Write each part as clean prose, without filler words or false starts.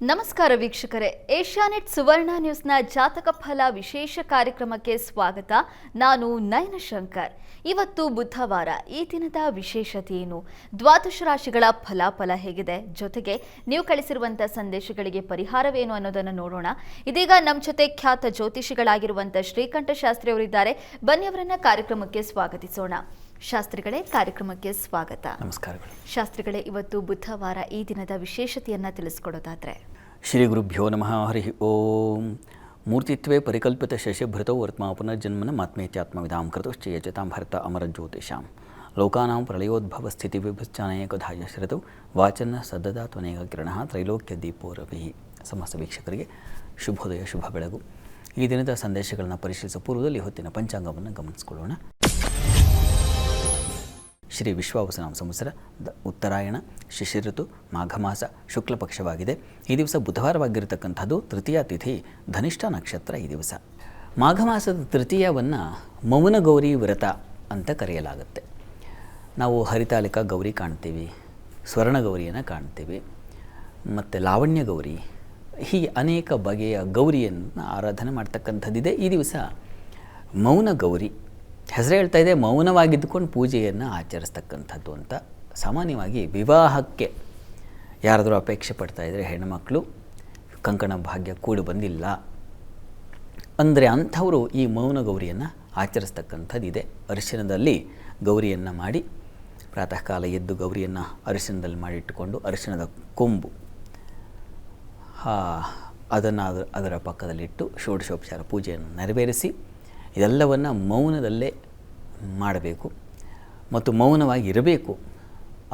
ನಮಸ್ಕಾರ ವೀಕ್ಷಕರೇ, ಏಷ್ಯಾನೆಟ್ ಸುವರ್ಣ ನ್ಯೂಸ್ನ ಜಾತಕ ಫಲ ವಿಶೇಷ ಕಾರ್ಯಕ್ರಮಕ್ಕೆ ಸ್ವಾಗತ. ನಾನು ನಯನ ಶಂಕರ್. ಇವತ್ತು ಬುಧವಾರ. ಈ ದಿನದ ವಿಶೇಷತೆ ಏನು, ದ್ವಾದಶ ರಾಶಿಗಳ ಫಲಾಫಲ ಹೇಗಿದೆ, ಜೊತೆಗೆ ನೀವು ಕಳಿಸಿರುವಂತಹ ಸಂದೇಶಗಳಿಗೆ ಪರಿಹಾರವೇನು ಅನ್ನೋದನ್ನು ನೋಡೋಣ. ಇದೀಗ ನಮ್ಮ ಜೊತೆ ಖ್ಯಾತ ಜ್ಯೋತಿಷಿಗಳಾಗಿರುವಂತಹ ಶ್ರೀಕಂಠ ಶಾಸ್ತ್ರಿ ಅವರಿದ್ದಾರೆ. ಬನ್ನಿ ಅವರನ್ನ ಕಾರ್ಯಕ್ರಮಕ್ಕೆ ಸ್ವಾಗತಿಸೋಣ. ಶಾಸ್ತ್ರಿಗಳೇ, ಕಾರ್ಯಕ್ರಮಕ್ಕೆ ಸ್ವಾಗತ. ನಮಸ್ಕಾರಗಳು. ಶಾಸ್ತ್ರಿಗಳೇ, ಇವತ್ತು ಬುಧವಾರ, ಈ ದಿನದ ವಿಶೇಷತೆಯನ್ನ ತಿಳಿಸ್ಕೊಡೋದಾದ್ರೆ. ಶ್ರೀ ಗುರುಭ್ಯೋ ನಮಃ. ಹರಿ ಓಂ. ಮೂರ್ತಿತ್ವೇ ಪರಿಕಲ್ಪಿತ ಶಶಿಭೃತೌ ವರ್ತ್ಮಾ ಪುನರ್ಜನ್ಮನ ಮಾತ್ಮೇತ್ಯಾತ್ಮವಿಧಾಂ ಕೃತಶ್ಚಯಚತಾಂ ಭರತ ಅಮರ ಜ್ಯೋತಿಷಾಂ ಲೋಕಾನಾಂ ಪ್ರಳಯೋದ್ಭವ ಸ್ಥಿತಿ ವಿಭಶ್ಚಾನಯಕಧಾಯ ಶ್ರತೌ ವಾಚನ ಸದ್ದದಾ ತ್ವನೇಕ ಕಿರಣಃ ತ್ರೈಲೋಕ್ಯ ದೀಪೋ ರವಿಃ. ಸಮಸ್ತ ವೀಕ್ಷಕರಿಗೆ ಶುಭೋದಯ, ಶುಭ ಬೆಳಗು. ಈ ದಿನದ ಸಂದೇಶಗಳನ್ನು ಪರಿಶೀಲಿಸುವ ಪೂರ್ವದಲ್ಲಿ ಹೊತ್ತಿನ ಪಂಚಾಂಗವನ್ನು ಗಮನಿಸಿಕೊಳ್ಳೋಣ. ಶ್ರೀ ವಿಶ್ವಾವಸುನಾಮ ಸಂವತ್ಸರ ಉತ್ತರಾಯಣ, ಶಿಶಿರ ಋತು, ಮಾಘ ಮಾಸ, ಶುಕ್ಲ ಪಕ್ಷವಾಗಿದೆ. ಈ ದಿವಸ ಬುಧವಾರವಾಗಿರತಕ್ಕಂಥದ್ದು. ತೃತೀಯ ತಿಥಿ ಧನಿಷ್ಠ ನಕ್ಷತ್ರ. ಈ ದಿವಸ ಮಾಘ ಮಾಸದ ತೃತೀಯವನ್ನು ಮೌನ ಗೌರಿ ವ್ರತ ಅಂತ ಕರೆಯಲಾಗುತ್ತೆ. ನಾವು ಹರಿತಾಲಿಕ ಗೌರಿ ಕಾಣ್ತೀವಿ, ಸ್ವರ್ಣ ಗೌರಿಯನ್ನು ಕಾಣ್ತೀವಿ, ಮತ್ತು ಲಾವಣ್ಯ ಗೌರಿ, ಹೀಗೆ ಅನೇಕ ಬಗೆಯ ಗೌರಿಯನ್ನು ಆರಾಧನೆ ಮಾಡ್ತಕ್ಕಂಥದ್ದಿದೆ. ಈ ದಿವಸ ಮೌನ ಗೌರಿ ಹೆಸರು ಹೇಳ್ತಾ ಇದೆ, ಮೌನವಾಗಿದ್ದುಕೊಂಡು ಪೂಜೆಯನ್ನು ಆಚರಿಸ್ತಕ್ಕಂಥದ್ದು ಅಂತ. ಸಾಮಾನ್ಯವಾಗಿ ವಿವಾಹಕ್ಕೆ ಯಾರಾದರೂ ಅಪೇಕ್ಷೆ ಪಡ್ತಾ ಇದ್ದರೆ ಹೆಣ್ಣುಮಕ್ಕಳು ಕಂಕಣ ಭಾಗ್ಯ ಕೂಡಿ ಬಂದಿಲ್ಲ ಅಂದರೆ ಅಂಥವರು ಈ ಮೌನ ಗೌರಿಯನ್ನು ಆಚರಿಸ್ತಕ್ಕಂಥದ್ದಿದೆ. ಅರಿಶಿಣದಲ್ಲಿ ಗೌರಿಯನ್ನು ಮಾಡಿ ಪ್ರಾತಃ ಕಾಲ ಎದ್ದು ಗೌರಿಯನ್ನು ಅರಿಶಿಣದಲ್ಲಿ ಮಾಡಿಟ್ಟುಕೊಂಡು ಅರಿಶಿಣದ ಕೊಂಬು ಅದನ್ನು ಅದರ ಪಕ್ಕದಲ್ಲಿಟ್ಟು ಷೋಡಶೋಪಚಾರ ಪೂಜೆಯನ್ನು ನೆರವೇರಿಸಿ ಇದೆಲ್ಲವನ್ನು ಮೌನದಲ್ಲೇ ಮಾಡಬೇಕು ಮತ್ತು ಮೌನವಾಗಿ ಇರಬೇಕು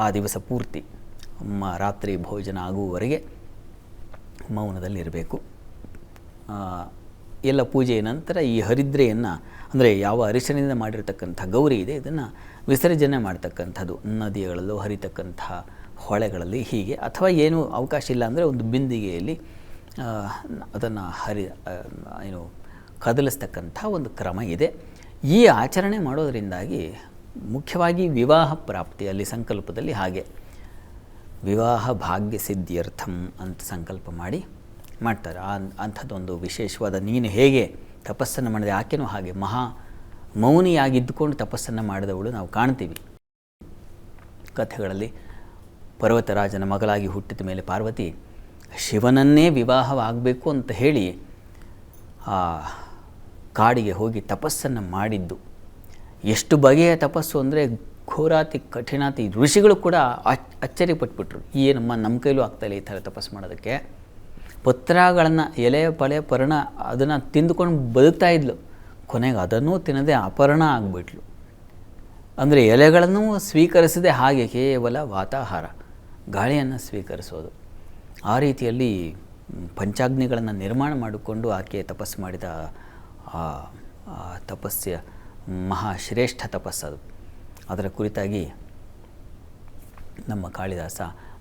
ಆ ದಿವಸ ಪೂರ್ತಿ. ರಾತ್ರಿ ಭೋಜನ ಆಗುವವರೆಗೆ ಮೌನದಲ್ಲಿರಬೇಕು. ಎಲ್ಲ ಪೂಜೆಯ ನಂತರ ಈ ಹರಿದ್ರೆಯನ್ನು, ಅಂದರೆ ಯಾವ ಅರಿಶಿಣದಿಂದ ಮಾಡಿರ್ತಕ್ಕಂಥ ಗೌರಿ ಇದೆ, ಇದನ್ನು ವಿಸರ್ಜನೆ ಮಾಡ್ತಕ್ಕಂಥದ್ದು ನದಿಗಳಲ್ಲೂ ಹರಿತಕ್ಕಂಥ ಹೊಳೆಗಳಲ್ಲಿ ಹೀಗೆ, ಅಥವಾ ಏನೂ ಅವಕಾಶ ಇಲ್ಲ ಅಂದರೆ ಒಂದು ಬಿಂದಿಗೆಯಲ್ಲಿ ಅದನ್ನು ಕದಲಿಸ್ತಕ್ಕಂಥ ಒಂದು ಕ್ರಮ ಇದೆ. ಈ ಆಚರಣೆ ಮಾಡೋದರಿಂದಾಗಿ ಮುಖ್ಯವಾಗಿ ವಿವಾಹ ಪ್ರಾಪ್ತಿ, ಅಲ್ಲಿ ಸಂಕಲ್ಪದಲ್ಲಿ ಹಾಗೆ ವಿವಾಹ ಭಾಗ್ಯ ಸಿದ್ಧ್ಯರ್ಥಂ ಅಂತ ಸಂಕಲ್ಪ ಮಾಡ್ತಾರೆ. ಅಂಥದ್ದೊಂದು ವಿಶೇಷವಾದ, ನೀನು ಹೇಗೆ ತಪಸ್ಸನ್ನು ಮಾಡಿದೆ, ಆಕೆನೂ ಹಾಗೆ ಮೌನಿಯಾಗಿದ್ದುಕೊಂಡು ತಪಸ್ಸನ್ನು ಮಾಡಿದವಳು ನಾವು ಕಾಣ್ತೀವಿ ಕಥೆಗಳಲ್ಲಿ. ಪರ್ವತರಾಜನ ಮಗಳಾಗಿ ಹುಟ್ಟಿದ ಮೇಲೆ ಪಾರ್ವತಿ ಶಿವನನ್ನೇ ವಿವಾಹವಾಗಬೇಕು ಅಂತ ಹೇಳಿ ಆ ಕಾಡಿಗೆ ಹೋಗಿ ತಪಸ್ಸನ್ನು ಮಾಡಿದ್ದು. ಎಷ್ಟು ಬಗೆಯ ತಪಸ್ಸು ಅಂದರೆ ಘೋರಾತಿ ಕಠಿಣಾತಿ. ಋಷಿಗಳು ಕೂಡ ಅಚ್ಚರಿಪಟ್ಬಿಟ್ರು, ಏನಮ್ಮ ನಮ್ಮ ಕೈಲೂ ಆಗ್ತಾಯಿಲ್ಲ ಈ ಥರ ತಪಸ್ಸು ಮಾಡೋದಕ್ಕೆ. ಪತ್ರಗಳನ್ನು, ಎಲೆ ಪಳೆ ಪರ್ಣ ಅದನ್ನು ತಿಂದುಕೊಂಡು ಬದುಕ್ತಾ ಇದ್ಲು. ಕೊನೆಗೆ ಅದನ್ನೂ ತಿನ್ನದೆ ಅಪರ್ಣ ಆಗಿಬಿಟ್ಲು. ಅಂದರೆ ಎಲೆಗಳನ್ನು ಸ್ವೀಕರಿಸದೆ ಹಾಗೆ ಕೇವಲ ವಾತಾಹಾರ, ಗಾಳಿಯನ್ನು ಸ್ವೀಕರಿಸೋದು. ಆ ರೀತಿಯಲ್ಲಿ ಪಂಚಾಗ್ನಿಗಳನ್ನು ನಿರ್ಮಾಣ ಮಾಡಿಕೊಂಡು ಆಕೆ ತಪಸ್ಸು ಮಾಡಿದ ತಪಸ್ಯ ಮಹಾಶ್ರೇಷ್ಠ ತಪಸ್ಸದು. ಅದರ ಕುರಿತಾಗಿ ನಮ್ಮ ಕಾಳಿದಾಸ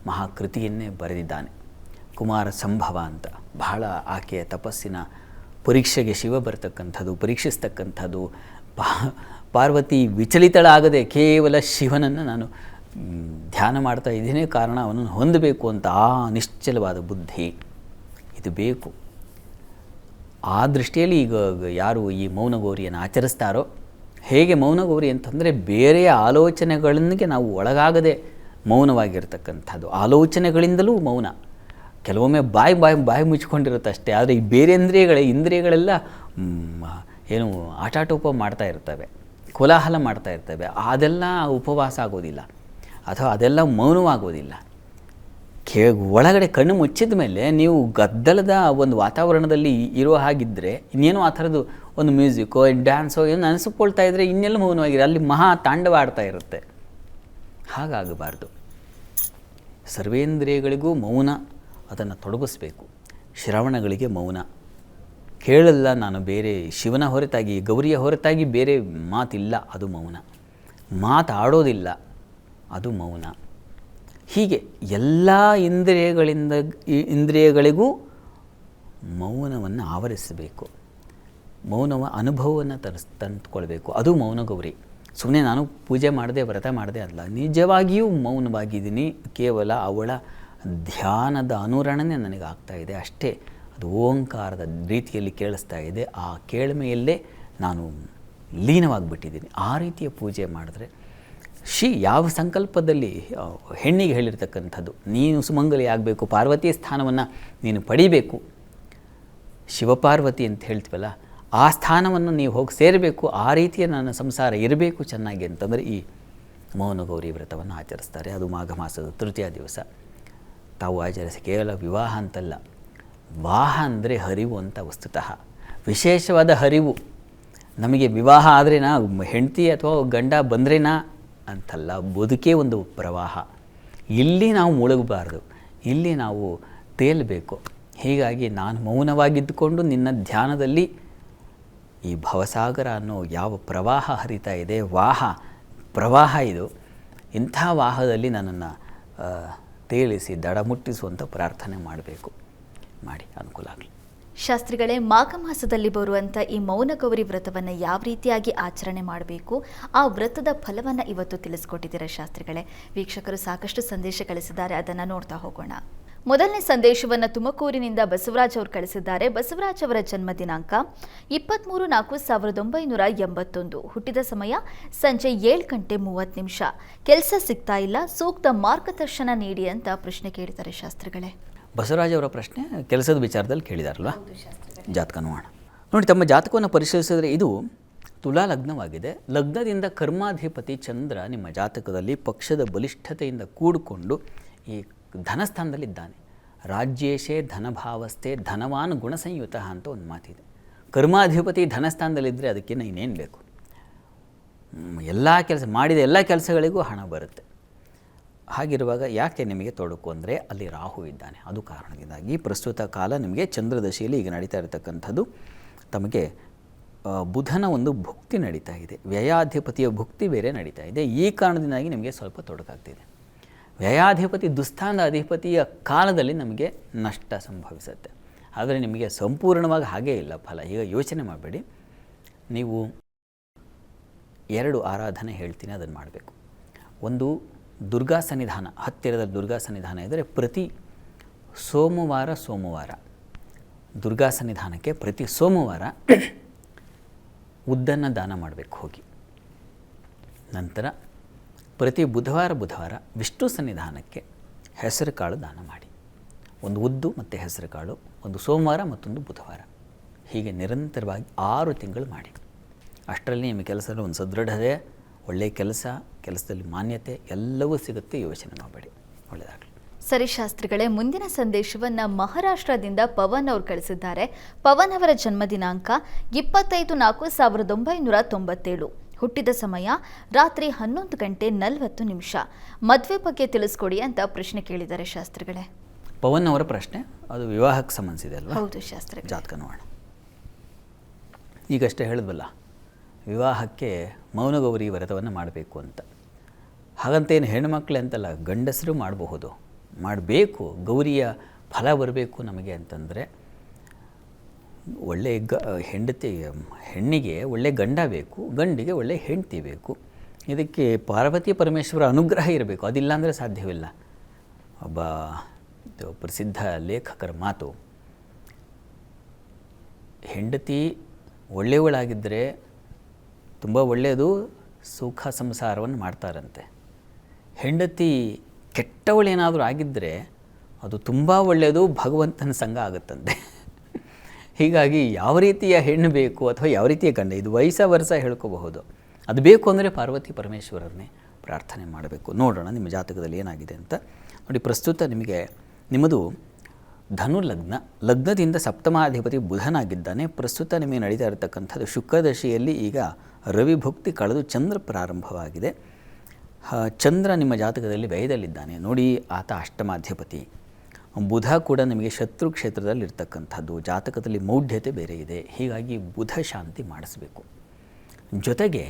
ಮಹಾಕೃತಿಯನ್ನೇ ಬರೆದಿದ್ದಾನೆ, ಕುಮಾರ ಸಂಭವ ಅಂತ. ಬಹಳ ಆಕೆಯ ತಪಸ್ಸಿನ ಪರೀಕ್ಷೆಗೆ ಶಿವ ಬರ್ತಕ್ಕಂಥದ್ದು, ಪರೀಕ್ಷಿಸ್ತಕ್ಕಂಥದ್ದು. ಪಾರ್ವತಿ ವಿಚಲಿತಳಾಗದೆ ಕೇವಲ ಶಿವನನ್ನು ನಾನು ಧ್ಯಾನ ಮಾಡ್ತಾ ಇದ್ದೇನೆ, ಕಾರಣ ಅವನನ್ನು ಹೊಂದಬೇಕು ಅಂತ ಆ ನಿಶ್ಚಲವಾದ ಬುದ್ಧಿ ಇದು ಬೇಕು. ಆ ದೃಷ್ಟಿಯಲ್ಲಿ ಈಗ ಯಾರು ಈ ಮೌನಗೌರಿಯನ್ನು ಆಚರಿಸ್ತಾರೋ, ಹೇಗೆ ಮೌನಗೌರಿ ಅಂತಂದರೆ ಬೇರೆಯ ಆಲೋಚನೆಗಳಿಗೆ ನಾವು ಒಳಗಾಗದೆ ಮೌನವಾಗಿರ್ತಕ್ಕಂಥದ್ದು. ಆಲೋಚನೆಗಳಿಂದಲೂ ಮೌನ. ಕೆಲವೊಮ್ಮೆ ಬಾಯಿ ಮುಚ್ಕೊಂಡಿರುತ್ತೆ ಅಷ್ಟೇ, ಆದರೆ ಈ ಬೇರೆ ಇಂದ್ರಿಯಗಳೆಲ್ಲ ಏನು ಆಟಾಟೋಪ ಮಾಡ್ತಾ ಇರ್ತವೆ, ಕೋಲಾಹಲ ಮಾಡ್ತಾ ಇರ್ತವೆ. ಅದೆಲ್ಲ ಉಪವಾಸ ಆಗೋದಿಲ್ಲ, ಅಥವಾ ಅದೆಲ್ಲ ಮೌನವಾಗೋದಿಲ್ಲ. ಒಳಗಡೆ ಕಣ್ಣು ಮುಚ್ಚಿದ ಮೇಲೆ ನೀವು ಗದ್ದಲದ ಒಂದು ವಾತಾವರಣದಲ್ಲಿ ಇರೋ ಹಾಗಿದ್ದರೆ, ಇನ್ನೇನೋ ಆ ಥರದ್ದು ಒಂದು ಮ್ಯೂಸಿಕ್ಕೋ ಡ್ಯಾನ್ಸೋ ಏನು ಅನಿಸ್ಕೊಳ್ತಾ ಇದ್ದರೆ ಇನ್ನೆಲ್ಲ ಮೌನವಾಗಿದೆ, ಅಲ್ಲಿ ಮಹಾ ತಾಂಡವ ಆಡ್ತಾ ಇರುತ್ತೆ. ಹಾಗಾಗಬಾರ್ದು. ಸರ್ವೇಂದ್ರಿಯಗಳಿಗೂ ಮೌನ ಅದನ್ನು ತೊಡಗಿಸ್ಬೇಕು. ಶ್ರವಣಗಳಿಗೆ ಮೌನ. ಕೇಳಲ್ಲ ನಾನು, ಬೇರೆ ಶಿವನ ಹೊರತಾಗಿ ಗೌರಿಯ ಹೊರತಾಗಿ ಬೇರೆ ಮಾತಿಲ್ಲ, ಅದು ಮೌನ. ಮಾತಾಡೋದಿಲ್ಲ, ಅದು ಮೌನ. ಹೀಗೆ ಎಲ್ಲ ಇಂದ್ರಿಯಗಳಿಗೂ ಮೌನವನ್ನು ಆವರಿಸಬೇಕು. ಮೌನವ ಅನುಭವವನ್ನು ತಂದುಕೊಳ್ಬೇಕು. ಅದು ಮೌನ ಗೌರಿ. ಸುಮ್ಮನೆ ನಾನು ಪೂಜೆ ಮಾಡಿದೆ, ವ್ರತ ಮಾಡಿದೆ ಅಲ್ಲ, ನಿಜವಾಗಿಯೂ ಮೌನವಾಗಿದ್ದೀನಿ. ಕೇವಲ ಅವಳ ಧ್ಯಾನದ ಅನುರಣನೆ ನನಗೆ ಆಗ್ತಾ ಇದೆ ಅಷ್ಟೇ. ಅದು ಓಂಕಾರದ ರೀತಿಯಲ್ಲಿ ಕೇಳಿಸ್ತಾ ಇದೆ. ಆ ಕೇಳ್ಮೆಯಲ್ಲೇ ನಾನು ಲೀನವಾಗಿಬಿಟ್ಟಿದ್ದೀನಿ. ಆ ರೀತಿಯ ಪೂಜೆ ಮಾಡಿದ್ರೆ ಯಾವ ಸಂಕಲ್ಪದಲ್ಲಿ ಹೆಣ್ಣಿಗೆ ಹೇಳಿರ್ತಕ್ಕಂಥದ್ದು, ನೀನು ಸುಮಂಗಲಿ ಆಗಬೇಕು, ಪಾರ್ವತಿ ಸ್ಥಾನವನ್ನು ನೀನು ಪಡಿಬೇಕು, ಶಿವಪಾರ್ವತಿ ಅಂತ ಹೇಳ್ತೀವಲ್ಲ, ಆ ಸ್ಥಾನವನ್ನು ನೀವು ಹೋಗಿ ಸೇರಬೇಕು, ಆ ರೀತಿಯ ನನ್ನ ಸಂಸಾರ ಇರಬೇಕು ಚೆನ್ನಾಗಿ ಅಂತಂದರೆ ಈ ಮೌನಗೌರಿ ವ್ರತವನ್ನು ಆಚರಿಸ್ತಾರೆ. ಅದು ಮಾಘ ಮಾಸದ ತೃತೀಯ ದಿವಸ ತಾವು ಆಚರಿಸಿ. ಕೇವಲ ವಿವಾಹ ಅಂತಲ್ಲ, ವಾಹ ಅಂದರೆ ಹರಿವು ಅಂತ ವಸ್ತುತಃ. ವಿಶೇಷವಾದ ಹರಿವು. ನಮಗೆ ವಿವಾಹ ಆದ್ರೇನಾ, ಹೆಂಡತಿ ಅಥವಾ ಗಂಡ ಬಂದ್ರೇನಾ ಅಂತಲ್ಲ, ಬದುಕೇ ಒಂದು ಪ್ರವಾಹ. ಇಲ್ಲಿ ನಾವು ಮುಳುಗಬಾರ್ದು, ಇಲ್ಲಿ ನಾವು ತೇಲಬೇಕು. ಹೀಗಾಗಿ ನಾನು ಮೌನವಾಗಿದ್ದುಕೊಂಡು ನಿನ್ನ ಧ್ಯಾನದಲ್ಲಿ ಈ ಭವಸಾಗರ ಅನ್ನೋ ಯಾವ ಪ್ರವಾಹ ಹರಿತಾ ಇದೆ, ಪ್ರವಾಹ ಇದು, ಇಂಥ ವಾಹದಲ್ಲಿ ನನ್ನನ್ನು ತೇಲಿಸಿ ದಡ ಮುಟ್ಟಿಸುವಂಥ ಪ್ರಾರ್ಥನೆ ಮಾಡಬೇಕು. ಮಾಡಿ ಅನುಕೂಲ ಆಗಲಿ. ಶಾಸ್ತ್ರಿಗಳೇ, ಮಾಘ ಮಾಸದಲ್ಲಿ ಬರುವಂಥ ಈ ಮೌನಗೌರಿ ವ್ರತವನ್ನು ಯಾವ ರೀತಿಯಾಗಿ ಆಚರಣೆ ಮಾಡಬೇಕು, ಆ ವ್ರತದ ಫಲವನ್ನು ಇವತ್ತು ತಿಳಿಸ್ಕೊಟ್ಟಿದ್ದೀರಾ ಶಾಸ್ತ್ರಿಗಳೇ. ವೀಕ್ಷಕರು ಸಾಕಷ್ಟು ಸಂದೇಶ ಕಳಿಸಿದ್ದಾರೆ, ಅದನ್ನು ನೋಡ್ತಾ ಹೋಗೋಣ. ಮೊದಲನೇ ಸಂದೇಶವನ್ನು ತುಮಕೂರಿನಿಂದ ಬಸವರಾಜ್ ಅವರು ಕಳಿಸಿದ್ದಾರೆ. ಬಸವರಾಜ್ ಅವರ ಜನ್ಮ ದಿನಾಂಕ 23/4/1981. ಹುಟ್ಟಿದ ಸಮಯ ಸಂಜೆ 7:30. ಕೆಲಸ ಸಿಗ್ತಾ ಇಲ್ಲ, ಸೂಕ್ತ ಮಾರ್ಗದರ್ಶನ ನೀಡಿ ಅಂತ ಪ್ರಶ್ನೆ ಕೇಳಿದ್ದಾರೆ ಶಾಸ್ತ್ರಿಗಳೇ. ಬಸವರಾಜ್ ಅವರ ಪ್ರಶ್ನೆ ಕೆಲಸದ ವಿಚಾರದಲ್ಲಿ ಕೇಳಿದಾರಲ್ವ. ಜಾತಕ ನೋಡೋಣ. ನೋಡಿ, ತಮ್ಮ ಜಾತಕವನ್ನು ಪರಿಶೀಲಿಸಿದರೆ ಇದು ತುಲಾ ಲಗ್ನವಾಗಿದೆ. ಲಗ್ನದಿಂದ ಕರ್ಮಾಧಿಪತಿ ಚಂದ್ರ ನಿಮ್ಮ ಜಾತಕದಲ್ಲಿ ಪಕ್ಷದ ಬಲಿಷ್ಠತೆಯಿಂದ ಕೂಡಿಕೊಂಡು ಈ ಧನಸ್ಥಾನದಲ್ಲಿದ್ದಾನೆ. ರಾಜ್ಯೇಶೇ ಧನಭಾವಸ್ಥೆ ಧನವಾನ್ ಗುಣಸಂಯುತ ಅಂತ ಒಂದು ಮಾತಿದೆ. ಕರ್ಮಾಧಿಪತಿ ಧನಸ್ಥಾನದಲ್ಲಿದ್ದರೆ ಅದಕ್ಕೆ ಇನ್ನೇನು ಬೇಕು, ಮಾಡಿದ ಎಲ್ಲ ಕೆಲಸಗಳಿಗೂ ಹಣ ಬರುತ್ತೆ. ಹಾಗಿರುವಾಗ ಯಾಕೆ ನಿಮಗೆ ತೊಡಕು ಅಂದರೆ ಅಲ್ಲಿ ರಾಹು ಇದ್ದಾನೆ. ಅದು ಕಾರಣದಿಂದಾಗಿ ಪ್ರಸ್ತುತ ಕಾಲ ನಿಮಗೆ ಚಂದ್ರದಶೆಯಲ್ಲಿ ಈಗ ನಡೀತಾ ಇರತಕ್ಕಂಥದ್ದು ತಮಗೆ ಬುಧನ ಒಂದು ಭುಕ್ತಿ ನಡೀತಾ ಇದೆ. ವ್ಯಯಾಧಿಪತಿಯ ಭುಕ್ತಿ ಬೇರೆ ನಡೀತಾ ಇದೆ. ಈ ಕಾರಣದಿಂದಾಗಿ ನಿಮಗೆ ಸ್ವಲ್ಪ ತೊಡಕಾಗ್ತಿದೆ. ವ್ಯಯಾಧಿಪತಿ ದುಸ್ಥಾನದ ಅಧಿಪತಿಯ ಕಾಲದಲ್ಲಿ ನಮಗೆ ನಷ್ಟ ಸಂಭವಿಸುತ್ತೆ. ಆದರೆ ನಿಮಗೆ ಸಂಪೂರ್ಣವಾಗಿ ಹಾಗೇ ಇಲ್ಲ ಫಲ. ಈಗ ಯೋಚನೆ ಮಾಡಬೇಡಿ. ನೀವು 2 ಆರಾಧನೆ ಹೇಳ್ತೀನಿ, ಅದನ್ನು ಮಾಡಬೇಕು. ಒಂದು ದುರ್ಗಾ ಸನ್ನಿಧಾನ, ಹತ್ತಿರದ ದುರ್ಗಾ ಸನ್ನಿಧಾನ ಇದ್ದರೆ ಪ್ರತಿ ಸೋಮವಾರ ದುರ್ಗಾ ಸನ್ನಿಧಾನಕ್ಕೆ ಪ್ರತಿ ಸೋಮವಾರ ಉದ್ದನ್ನು ದಾನ ಮಾಡಬೇಕು ಹೋಗಿ. ನಂತರ ಪ್ರತಿ ಬುಧವಾರ ವಿಷ್ಣು ಸನ್ನಿಧಾನಕ್ಕೆ ಹೆಸರು ಕಾಳು ದಾನ ಮಾಡಿ. ಒಂದು ಉದ್ದು ಮತ್ತು ಹೆಸರು ಕಾಳು, ಒಂದು ಸೋಮವಾರ ಮತ್ತೊಂದು ಬುಧವಾರ. ಹೀಗೆ ನಿರಂತರವಾಗಿ 6 ತಿಂಗಳು ಮಾಡಿ. ಅಷ್ಟರಲ್ಲಿ ನಿಮ್ಮ ಕೆಲಸದಲ್ಲಿ ಒಂದು ಸದೃಢತೆ, ಒಳ್ಳೆಯ ಕೆಲಸದಲ್ಲಿ ಮಾನ್ಯತೆ ಎಲ್ಲವೂ ಸಿಗುತ್ತೆ. ಯೋಚನೆ ಮಾಡಬೇಡಿ. ಒಳ್ಳೆಯದಾಗಲಿ. ಸರಿ ಶಾಸ್ತ್ರಿಗಳೇ, ಮುಂದಿನ ಸಂದೇಶವನ್ನು ಮಹಾರಾಷ್ಟ್ರದಿಂದ ಪವನ್ ಅವರು ಕಳಿಸಿದ್ದಾರೆ. ಪವನ್ ಅವರ ಜನ್ಮ ದಿನಾಂಕ 25/4/1997. ಹುಟ್ಟಿದ ಸಮಯ ರಾತ್ರಿ 11:40. ಮದುವೆ ಬಗ್ಗೆ ತಿಳಿಸ್ಕೊಡಿ ಅಂತ ಪ್ರಶ್ನೆ ಕೇಳಿದ್ದಾರೆ ಶಾಸ್ತ್ರಿಗಳೇ. ಪವನ್ ಅವರ ಪ್ರಶ್ನೆ ಅದು ವಿವಾಹಕ್ಕೆ ಸಂಬಂಧಿಸಿದೆ ಅಲ್ವಾ? ಹೌದು ಶಾಸ್ತ್ರಿ. ಜಾತಕ ನೋಡೋಣ. ಈಗಷ್ಟೇ ಹೇಳಿದ್ವಲ್ಲ, ವಿವಾಹಕ್ಕೆ ಮೌನಗೌರಿ ವ್ರತವನ್ನು ಮಾಡಬೇಕು ಅಂತ. ಹಾಗಂತೇನು ಹೆಣ್ಣುಮಕ್ಕಳೇ ಅಂತಲ್ಲ, ಗಂಡಸರು ಮಾಡಬೇಕು. ಗೌರಿಯ ಫಲ ಬರಬೇಕು ನಮಗೆ ಅಂತಂದರೆ ಒಳ್ಳೆಯ ಹೆಣ್ಣಿಗೆ ಒಳ್ಳೆಯ ಗಂಡ ಬೇಕು, ಗಂಡಿಗೆ ಒಳ್ಳೆಯ ಹೆಂಡತಿ ಬೇಕು. ಇದಕ್ಕೆ ಪಾರ್ವತಿ ಪರಮೇಶ್ವರ ಅನುಗ್ರಹ ಇರಬೇಕು. ಅದಿಲ್ಲ ಅಂದರೆ ಸಾಧ್ಯವಿಲ್ಲ. ಒಬ್ಬ ಪ್ರಸಿದ್ಧ ಲೇಖಕರ ಮಾತು, ಹೆಂಡತಿ ಒಳ್ಳೆಯವಳಾಗಿದ್ದರೆ ತುಂಬ ಒಳ್ಳೆಯದು, ಸುಖ ಸಂಸಾರವನ್ನು ಮಾಡ್ತಾರಂತೆ. ಹೆಂಡತಿ ಕೆಟ್ಟವಳೇನಾದರೂ ಆಗಿದ್ದರೆ ಅದು ತುಂಬ ಒಳ್ಳೆಯದು, ಭಗವಂತನ ಸಂಘ ಆಗುತ್ತಂತೆ. ಹೀಗಾಗಿ ಯಾವ ರೀತಿಯ ಹೆಣ್ಣು ಬೇಕು ಅಥವಾ ಯಾವ ರೀತಿಯ ಗಂಡ, ಇದು ವರ್ಷ ಹೇಳ್ಕೋಬಹುದು. ಅದು ಬೇಕು ಅಂದರೆ ಪಾರ್ವತಿ ಪರಮೇಶ್ವರನ್ನೇ ಪ್ರಾರ್ಥನೆ ಮಾಡಬೇಕು. ನೋಡೋಣ ನಿಮ್ಮ ಜಾತಕದಲ್ಲಿ ಏನಾಗಿದೆ ಅಂತ. ನೋಡಿ, ಪ್ರಸ್ತುತ ನಿಮ್ಮದು ಧನು ಲಗ್ನದಿಂದ ಸಪ್ತಮಾಧಿಪತಿ ಬುಧನಾಗಿದ್ದಾನೆ. ಪ್ರಸ್ತುತ ನಿಮಗೆ ನಡೀತಾ ಇರತಕ್ಕಂಥದ್ದು ಶುಕ್ರದಶೆಯಲ್ಲಿ ಈಗ ರವಿ ಭುಕ್ತಿ ಕಳೆದು ಚಂದ್ರ ಪ್ರಾರಂಭವಾಗಿದೆ. ಚಂದ್ರ ನಿಮ್ಮ ಜಾತಕದಲ್ಲಿ ವ್ಯಯದಲ್ಲಿದ್ದಾನೆ. ನೋಡಿ, ಆತ ಅಷ್ಟಮಾಧಿಪತಿ. ಬುಧ ಕೂಡ ನಿಮಗೆ ಶತ್ರು ಕ್ಷೇತ್ರದಲ್ಲಿರ್ತಕ್ಕಂಥದ್ದು. ಜಾತಕದಲ್ಲಿ ಮೌಢ್ಯತೆ ಬೇರೆ ಇದೆ. ಹೀಗಾಗಿ ಬುಧ ಶಾಂತಿ ಮಾಡಿಸಬೇಕು. ಜೊತೆಗೆ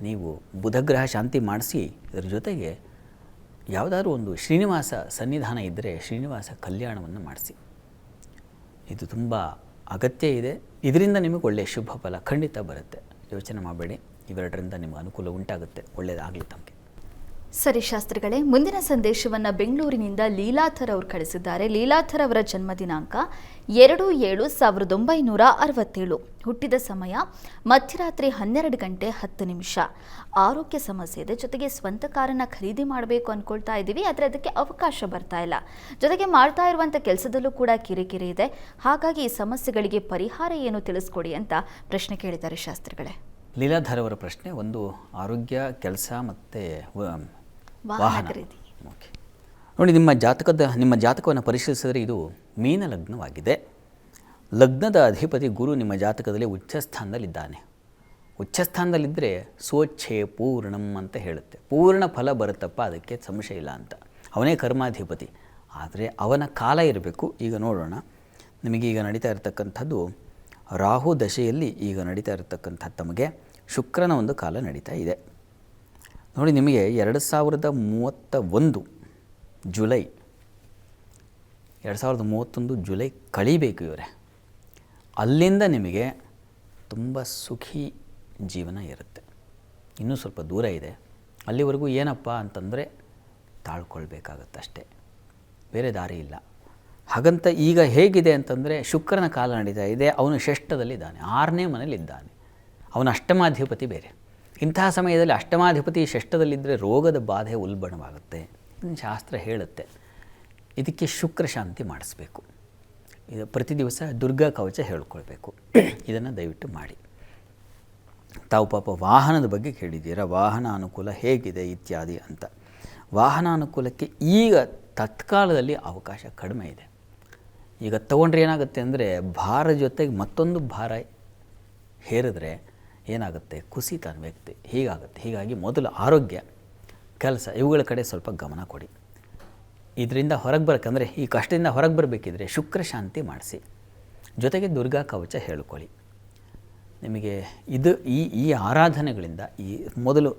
ನೀವು ಬುಧಗ್ರಹ ಶಾಂತಿ ಮಾಡಿಸಿ, ಇದರ ಜೊತೆಗೆ ಯಾವುದಾದ್ರೂ ಒಂದು ಶ್ರೀನಿವಾಸ ಸನ್ನಿಧಾನ ಇದ್ದರೆ ಶ್ರೀನಿವಾಸ ಕಲ್ಯಾಣವನ್ನು ಮಾಡಿಸಿ. ಇದು ತುಂಬ ಅಗತ್ಯ ಇದೆ. ಇದರಿಂದ ನಿಮಗೆ ಒಳ್ಳೆಯ ಶುಭ ಫಲ ಖಂಡಿತ ಬರುತ್ತೆ. ಯೋಚನೆ ಮಾಡಬೇಡಿ. ಇವೆರಡರಿಂದ ನಿಮಗೆ ಅನುಕೂಲ ಉಂಟಾಗುತ್ತೆ. ಒಳ್ಳೆಯದಾಗಲಿ ತಮಗೆ. ಸರಿ ಶಾಸ್ತ್ರಿಗಳೇ, ಮುಂದಿನ ಸಂದೇಶವನ್ನು ಬೆಂಗಳೂರಿನಿಂದ ಲೀಲಾಥರ್ ಅವರು ಕಳಿಸಿದ್ದಾರೆ. ಲೀಲಾಥರ್ ಅವರ ಜನ್ಮ ದಿನಾಂಕ 2/7/1967. ಹುಟ್ಟಿದ ಸಮಯ ಮಧ್ಯರಾತ್ರಿ 12:10. ಆರೋಗ್ಯ ಸಮಸ್ಯೆ ಇದೆ, ಜೊತೆಗೆ ಸ್ವಂತ ಕಾರನ್ನು ಖರೀದಿ ಮಾಡಬೇಕು ಅಂದ್ಕೊಳ್ತಾ ಇದ್ದೀವಿ, ಆದರೆ ಅದಕ್ಕೆ ಅವಕಾಶ ಬರ್ತಾ ಇಲ್ಲ. ಜೊತೆಗೆ ಮಾಡ್ತಾ ಇರುವಂಥ ಕೆಲಸದಲ್ಲೂ ಕೂಡ ಕಿರಿಕಿರಿ ಇದೆ. ಹಾಗಾಗಿ ಈ ಸಮಸ್ಯೆಗಳಿಗೆ ಪರಿಹಾರ ಏನು ತಿಳಿಸ್ಕೊಡಿ ಅಂತ ಪ್ರಶ್ನೆ ಕೇಳಿದ್ದಾರೆ ಶಾಸ್ತ್ರಿಗಳೇ. ಲೀಲಾಧರ್ ಅವರ ಪ್ರಶ್ನೆ ಒಂದು ಆರೋಗ್ಯ, ಕೆಲಸ ಮತ್ತು ವಾಹನ ಖರೀದಿ. ಓಕೆ, ನೋಡಿ, ನಿಮ್ಮ ಜಾತಕವನ್ನು ಪರಿಶೀಲಿಸಿದರೆ ಇದು ಮೀನ ಲಗ್ನವಾಗಿದೆ. ಲಗ್ನದ ಅಧಿಪತಿ ಗುರು ನಿಮ್ಮ ಜಾತಕದಲ್ಲಿ ಉಚ್ಚಸ್ಥಾನದಲ್ಲಿದ್ದಾನೆ. ಉಚ್ಚಸ್ಥಾನದಲ್ಲಿದ್ದರೆ ಸ್ವಚ್ಛೆ ಪೂರ್ಣಂ ಅಂತ ಹೇಳುತ್ತೆ. ಪೂರ್ಣ ಫಲ ಬರುತ್ತಪ್ಪ, ಅದಕ್ಕೆ ಸಂಶಯ ಇಲ್ಲ ಅಂತ. ಅವನೇ ಕರ್ಮಾಧಿಪತಿ. ಆದರೆ ಅವನ ಕಾಲ ಇರಬೇಕು. ಈಗ ನೋಡೋಣ, ನಿಮಗೀಗ ನಡೀತಾ ಇರತಕ್ಕಂಥದ್ದು ರಾಹು ದಶೆಯಲ್ಲಿ ಈಗ ನಡೀತಾ ಇರತಕ್ಕಂಥ ತಮಗೆ ಶುಕ್ರನ ಒಂದು ಕಾಲ ನಡೀತಾ ಇದೆ. ನೋಡಿ, ನಿಮಗೆ 2031 ಜುಲೈ 2031 ಜುಲೈ ಕಳಿಬೇಕು ಇವರೇ. ಅಲ್ಲಿಂದ ನಿಮಗೆ ತುಂಬ ಸುಖಿ ಜೀವನ ಇರುತ್ತೆ. ಇನ್ನೂ ಸ್ವಲ್ಪ ದೂರ ಇದೆ. ಅಲ್ಲಿವರೆಗೂ ಏನಪ್ಪ ಅಂತಂದರೆ ತಾಳ್ಕೊಳ್ಬೇಕಾಗತ್ತೆ ಅಷ್ಟೇ, ಬೇರೆ ದಾರಿ ಇಲ್ಲ. ಹಾಗಂತ ಈಗ ಹೇಗಿದೆ ಅಂತಂದರೆ ಶುಕ್ರನ ಕಾಲ ನಡೀತಾ ಇದೆ, ಅವನು ಷಷ್ಠದಲ್ಲಿದ್ದಾನೆ, 6ನೇ ಮನೇಲಿದ್ದಾನೆ. ಅವನ ಅಷ್ಟಮಾಧಿಪತಿ ಬೇರೆ. ಇಂತಹ ಸಮಯದಲ್ಲಿ ಅಷ್ಟಮಾಧಿಪತಿ ಷಷ್ಠದಲ್ಲಿದ್ದರೆ ರೋಗದ ಬಾಧೆ ಉಲ್ಬಣವಾಗುತ್ತೆ. ಇದನ್ನು ಶಾಸ್ತ್ರ ಹೇಳುತ್ತೆ. ಇದಕ್ಕೆ ಶುಕ್ರ ಶಾಂತಿ ಮಾಡಿಸ್ಬೇಕು. ಇದು ಪ್ರತಿ ದಿವಸ ದುರ್ಗಾ ಕವಚ ಹೇಳ್ಕೊಳ್ಬೇಕು. ಇದನ್ನು ದಯವಿಟ್ಟು ಮಾಡಿ. ತಾವು ಪಾಪ ವಾಹನದ ಬಗ್ಗೆ ಕೇಳಿದ್ದೀರಾ, ವಾಹನ ಅನುಕೂಲ ಹೇಗಿದೆ ಇತ್ಯಾದಿ ಅಂತ. ವಾಹನ ಅನುಕೂಲಕ್ಕೆ ಈಗ ತತ್ಕಾಲದಲ್ಲಿ ಅವಕಾಶ ಕಡಿಮೆ ಇದೆ. ಈಗ ತೊಗೊಂಡ್ರೆ ಏನಾಗುತ್ತೆ ಅಂದರೆ ಭಾರ ಜೊತೆಗೆ ಮತ್ತೊಂದು ಭಾರ ಹೇರಿದ್ರೆ ಏನಾಗುತ್ತೆ, ಕುಸಿತಾನೆ ವ್ಯಕ್ತಿ, ಹೀಗಾಗುತ್ತೆ. ಹೀಗಾಗಿ ಮೊದಲು ಆರೋಗ್ಯ, ಕೆಲಸ ಇವುಗಳ ಕಡೆ ಸ್ವಲ್ಪ ಗಮನ ಕೊಡಿ. ಇದರಿಂದ ಹೊರಗೆ ಬರೋಕ್ಕಂದರೆ ಈ ಕಷ್ಟದಿಂದ ಹೊರಗೆ ಬರಬೇಕಿದ್ರೆ ಶುಕ್ರ ಶಾಂತಿ ಮಾಡಿಸಿ, ಜೊತೆಗೆ ದುರ್ಗಾ ಕವಚ ಹೇಳ್ಕೊಳ್ಳಿ. ನಿಮಗೆ ಇದು ಈ ಆರಾಧನೆಗಳಿಂದ ಈ ಮೊದಲು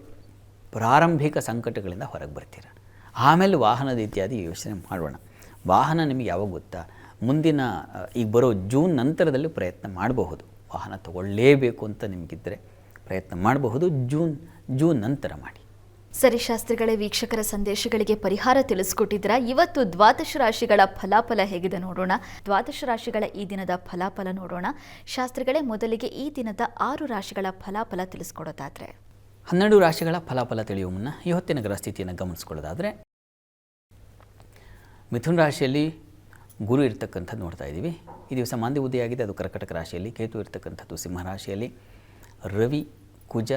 ಪ್ರಾರಂಭಿಕ ಸಂಕಟಗಳಿಂದ ಹೊರಗೆ ಬರ್ತೀರ. ಆಮೇಲೆ ವಾಹನದ ಇತ್ಯಾದಿ ಯೋಚನೆ ಮಾಡೋಣ. ವಾಹನ ನಿಮಗೆ ಯಾವಾಗ ಗೊತ್ತಾ, ಮುಂದಿನ ಈಗ ಬರೋ ಜೂನ್ ನಂತರದಲ್ಲಿ ಪ್ರಯತ್ನ ಮಾಡಬಹುದು. ವಾಹನ ತಗೊಳ್ಳೇಬೇಕು ಅಂತ ನಿಮಗಿದ್ದರೆ ಪ್ರಯತ್ನ ಮಾಡಬಹುದು. ಜೂನ್ ನಂತರ ಮಾಡಿ. ಸರಿ ಶಾಸ್ತ್ರಿಗಳೇ, ವೀಕ್ಷಕರ ಸಂದೇಶಗಳಿಗೆ ಪರಿಹಾರ ತಿಳಿಸ್ಕೊಟ್ಟಿದ್ದೀರಾ. ಇವತ್ತು ದ್ವಾದಶ ರಾಶಿಗಳ ಫಲಾಫಲ ಹೇಗಿದೆ ನೋಡೋಣ. ದ್ವಾದಶ ರಾಶಿಗಳ ಈ ದಿನದ ಫಲಾಫಲ ನೋಡೋಣ. ಶಾಸ್ತ್ರಿಗಳೇ, ಮೊದಲಿಗೆ ಈ ದಿನದ 6 ರಾಶಿಗಳ ಫಲಾಫಲ ತಿಳಿಸ್ಕೊಡೋದಾದರೆ. 12 ರಾಶಿಗಳ ಫಲಾಫಲ ತಿಳಿಯುವ ಮುನ್ನ ಈ ಹೊತ್ತಿನ ಗ್ರಹ ಸ್ಥಿತಿಯನ್ನು ಗಮನಿಸ್ಕೊಳ್ಳೋದಾದರೆ, ಮಿಥುನ ರಾಶಿಯಲ್ಲಿ ಗುರು ಇರ್ತಕ್ಕಂಥದ್ದು ನೋಡ್ತಾ ಇದ್ದೀವಿ. ಈ ದಿವಸ ಮಾಂದಿ ಉದಯಾಗಿದೆ, ಅದು ಕರ್ಕಟಕ ರಾಶಿಯಲ್ಲಿ. ಕೇತು ಇರ್ತಕ್ಕಂಥದ್ದು ಸಿಂಹ ರಾಶಿಯಲ್ಲಿ. ರವಿ, ಕುಜ,